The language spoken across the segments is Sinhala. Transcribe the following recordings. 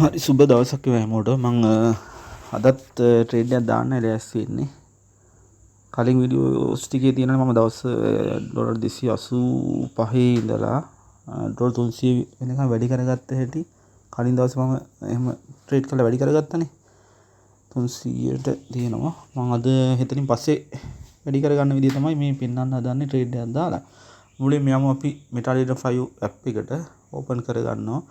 හරි සුබ දවසක් වේවා හැමෝටම. මම අදත් ට්‍රේඩ් එකක් දාන්න ලෑස්ති වෙන්නේ. කලින් වීඩියෝස් ටිකේ තියෙනවා මම දවස් ඩොලර් 285 ඉඳලා ඩොලර් 300 වෙනකම් වැඩි කරගත්ත හැටි. කලින් දවසේ මම එහෙම ට්‍රේඩ් කරලා වැඩි කරගත්තානේ. 300ට තියෙනවා. මම අද හෙතනින් පස්සේ වැඩි කරගන්න විදිය තමයි මේ පෙන්වන්න හදන්නේ ට්‍රේඩ් එකක් දාලා. මුලින්ම යමු අපි MetaTrader 5 app එකට ඕපන් කරගන්නවා.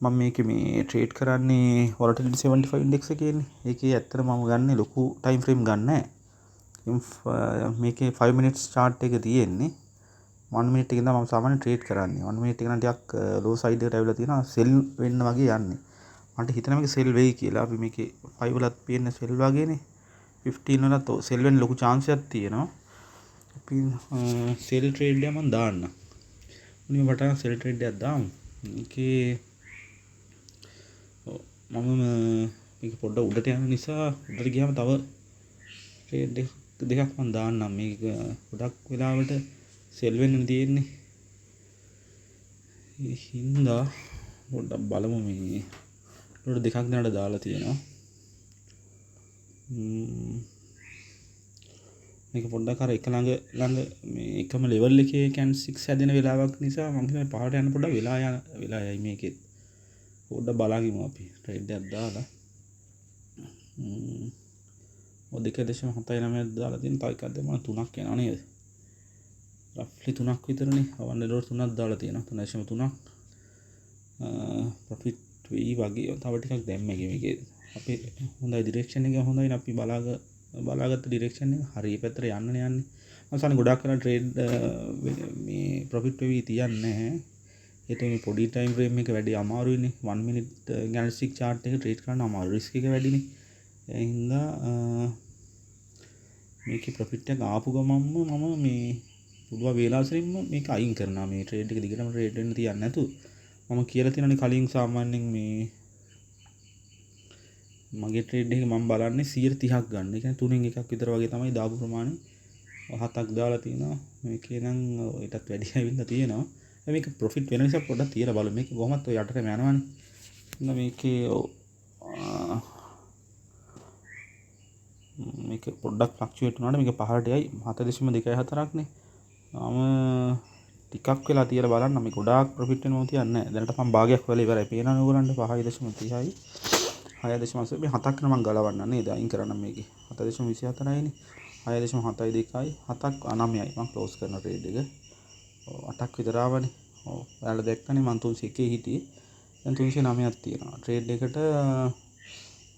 මම මේකේ මේ ට්‍රේඩ් කරන්නේ volatility 75 index එකේනේ. ඒකේ ඇත්තට මම ගන්නේ ලොකු time frame ගන්න නැහැ. මේකේ 5 minutes chart එක තියෙන්නේ. 1 minute එකකින් තමයි මම සාමාන්‍යයෙන් ට්‍රේඩ් කරන්නේ. 1 minute එක නම් ටිකක් low side එකට ඇවිල්ලා තියෙනවා. sell වෙන්න වගේ යන්නේ. මට හිතෙනවා මේක sell වෙයි කියලා. අපි මේකේ 5 වලත් පේන sell වගේනේ. 15 වලත් sell වෙන්න ලොකු chance එකක් තියෙනවා. අපි sell trade එක මම දාන්න. මුලින්ම පටන් sell trade එකක් දාමු. මේකේ මම මේක පොඩ්ඩක් උඩට යන නිසා උඩට ගියාම තව ට්‍රේඩ් දෙකක් මම දාන්නම්. මේක ගොඩක් වෙලාවට සෙල් වෙන්න තියෙන්නේ. ඒ හින්දා පොඩ්ඩක් බලමු මේ උඩට දෙකක් දැනට දාලා තියෙනවා. මේක පොඩ්ඩක් අර එක ළඟ මේ එකම ලෙවල් එකේ candlestick හැදෙන වෙලාවක් නිසා මම හිතන්නේ පහළට යන පොඩ්ඩක් වෙලා යයි මේකෙත්. පොඩ්ඩක් බලගිමු අපි ට්‍රේඩ් එකක් දාලා. 2.79ක් දාලා තියෙන තව එකක් දැම්මම 3ක් යනවා නේද? රෆ්ලි 3ක් විතරනේ. අවන්න ඩොලර් 3ක් දාලා තියෙනවා. 3.3ක්. ප්‍රොෆිට් වෙයි වගේ තව ටිකක් දැම්මේ මේකේ. අපේ හොඳයි ඩිරෙක්ෂන් එක හොඳයි. අපි බලාගත්ත ඩිරෙක්ෂන් එක හරිය පැත්තට යන්නේ. අවසානයේ ගොඩක් කරලා ට්‍රේඩ් මේ ප්‍රොෆිට් වෙවි තියන්නේ නැහැ. ඒත් මේ පොඩි ටයිම් ෆ්‍රේම් එක වැඩි අමාරුයිනේ. 1 minute candlestick chart එක ට්‍රේඩ් කරන්න අමාරු. රිස්ක් එක වැඩිනේ. ඒ හින්දා මේකේ ප්‍රොෆිට් එක ආපු ගමන්ම මම මේ පුළුවන් වේලාවසරින්ම මේක අයින් කරනවා. මේ ට්‍රේඩ් එක දිගටම ට්‍රේඩ් වෙන්න තියන්නේ නැතු. මම කියලා තියෙනනේ කලින් සාමාන්‍යයෙන් මේ මගේ ට්‍රේඩ් එක මම බලන්නේ 130ක් ගන්න. ඒ කියන්නේ තුනෙන් එකක් විතර වගේ තමයි දාපු ප්‍රමාණය. 7ක් දාලා තියෙනවා. මේකේ නම් ඊටත් වැඩි ඇවිල්ලා තියෙනවා. මේක ප්‍රොෆිට් වෙන නිසා පොඩ්ඩක් තියලා බලමු. මේක කොහොමත් ඔය යටටම යනවානේ. එහෙනම් මේක පොඩ්ඩක් ෆ්ලක්චුවේට් වුණාට මේක පහළට යයි 7.24ක් නේ. මම ටිකක් වෙලා තියලා බලන්න. මේ ගොඩාක් ප්‍රොෆිට් වෙනවා තියන්නේ නැහැ. දැනට මම භාගයක් වෙලා ඉවරයි. පේනවනේ ඔයගොල්ලන්ට 5.30යි 6.7 මේ 7ක් නම් ගලවන්න නේද? අයින් කරන්න මේකේ. 7.24යිනේ. 6.72යි 7ක් 9යි මම ක්ලෝස් කරන ට්‍රේඩ් එක. 8ක් විතර ආවනේ. ඔව්. ඔයාලා දැක්කනේ මම 301 හිටියේ. දැන් 309ක් තියෙනවා. ට්‍රේඩ් එකට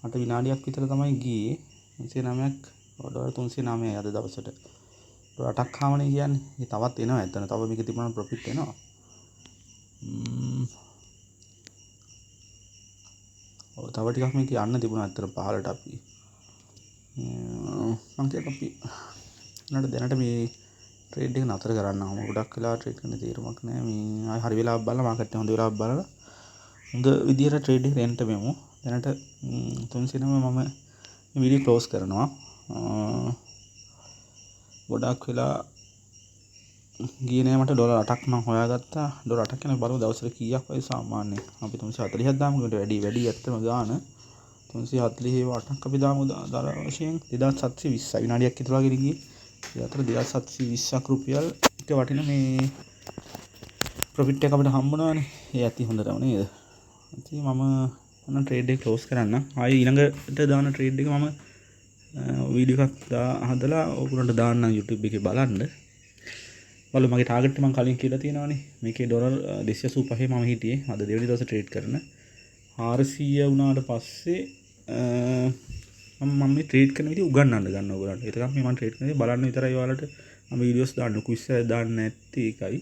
මට විනාඩියක් විතර තමයි ගියේ. 309ක් ඩොලර් 309යි අද දවසට. ඩොලර් 8ක් ආවනේ කියන්නේ. ඒ තවත් එනවා එතන. තව මේක තිබුණාම ප්‍රොෆිට් එනවා. ඔව් තව ටිකක් මේක යන්න තිබුණා අතර පහළට අපි. මම කියනවා අපි නඩ දැනට මේ ට්‍රේඩ් එක නතර කරන්න. මම ගොඩක් වෙලා ට්‍රේඩ් කරන්න තීරමක් නැහැ. මේ ආයි හරි වෙලාවක් බලලා මාකට් එක හොඳ වෙලාවක් බලලා හොඳ විදියට ට්‍රේඩ් එක එන්න මෙමු. දැනට 309 මම මේ වීඩියෝ ක්ලෝස් කරනවා. ගොඩක් වෙලා ගියේ නෑ මට ඩොලර් 8ක් මම හොයාගත්තා. ඩොලර් 8ක් කියන බලමු දවසට කීයක් වගේ සාමාන්‍යයෙන්. අපි 340ක් දාමු. ඒකට වැඩි ඇත්තම ගාන 348ක් අපි දාමු දර වශයෙන් 2720 විනාඩියක් විතර වගේ ගියේ. ඒ අතර 2720ක් රුපියල් එක වටින මේ ප්‍රොෆිට් එක අපිට හම්බුණානේ. ඒ ඇති හොඳටම නේද? ඉතින් මම ට්‍රේඩ් එක ක්ලෝස් කරන්න. ආයේ ඊළඟට දාන ට්‍රේඩ් එක මම වීඩියෝ එකක් හදලා ඔයගොල්ලන්ට දාන්නම් YouTube එකේ බලන්න. බලමු මගේ ටාගට් මම කලින් කියලා තියෙනවානේ. මේකේ ඩොලර් 285 මම හිටියේ. අද දෙවෙනි දවසේ ට්‍රේඩ් කරන. 400 වුණාට පස්සේ මම මේ ට්‍රේඩ් කරන විදිහ උගන්වන්න ගන්න ඕගොල්ලන්ට. ඒකම මම ට්‍රේඩ් කරන්නේ බලන්න විතරයි ඔයාලට මම වීඩියෝස් දාන්න කුයිස් එක දාන්න නැත්තේ ඒකයි.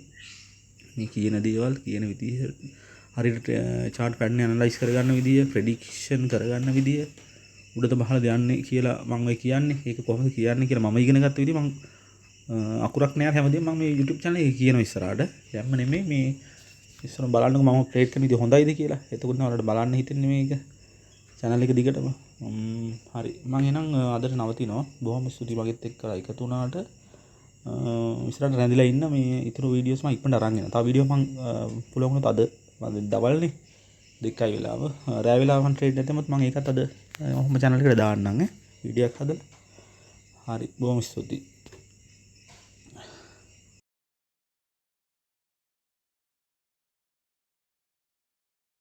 මේ කියන දේවල් කියන විදිහ හරියට chart pattern analyze කරගන්න විදිය, prediction කරගන්න විදිය, උඩට බහලා යන්නේ කියලා මම ඔය කියන්නේ. ඒක කොහොමද කියන්නේ කියලා මම ඉගෙන ගත්ත විදිහ මම අකුරක් නෑ හැමදේම මම මේ YouTube channel එකේ කියනවා ඉස්සරහට. දැම්ම නෙමෙයි මේ ඉස්සරහ බලන්නකො මම ට්‍රේඩ් කරන විදිහ හොඳයිද කියලා. එතකොට නම් ඔයාලට බලන්න හිතෙන්නේ මේක. channel එක දිගටම. හරි. මම එහෙනම් අදට නවතිනවා. බොහොම ස්තුතියි මගෙත් එක්ක එකතු වුණාට. ඉස්සරහට රැඳිලා ඉන්න මේ ඊතුරු වීඩියෝස් මම ඉක්මනට අරන් එනවා. තව වීඩියෝ මම පුළුවන් වුණොත් අද දවල්නේ 2යි වෙලාව. රෑ වෙලාව මම ට්‍රේඩ් නැතෙමුත් මම ඒකත් අද ඔහොම channel එකට දාන්නම් ඈ වීඩියෝ එකක් හදලා. හරි බොහොම ස්තුතියි.